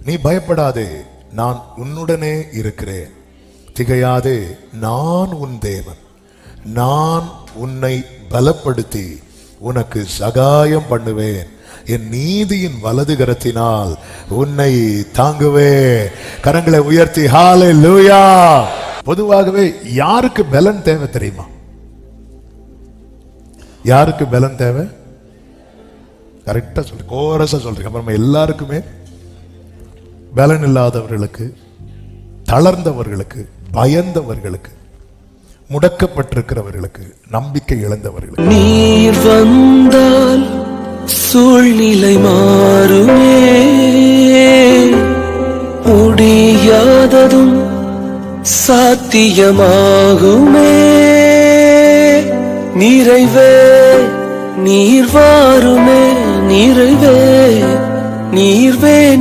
நீ பயப்படாதே, நான் உன்னுடனே இருக்கிறேன். திகையாதே, நான் உன் தேவன். நான் உன்னை பலப்படுத்தி உனக்கு சகாயம் பண்ணுவேன். என் நீதியின் வலது கரத்தினால் உன்னை தாங்குவேன். கரங்களை உயர்த்தி ஹல்லேலூயா. பொதுவாகவே யாருக்கு பலன் தேவை தெரியுமா? யாருக்கு பலன் தேவை? கரெக்டா சொல்றீங்க, கோரஸா சொல்றீங்க. அப்புறமா எல்லாருக்குமே பலன் இல்லாதவர்களுக்கு, தளர்ந்தவர்களுக்கு, பயந்தவர்களுக்கு, முடக்கப்பட்டிருக்கிறவர்களுக்கு, நம்பிக்கை இழந்தவர்களுக்கு. நீர் வந்தால் சூழ்நிலை மாறுமே, முடியாததும் சாத்தியமாகுமே. நிறைவே நீர் வாருமே, நிறைவே நீர்வே.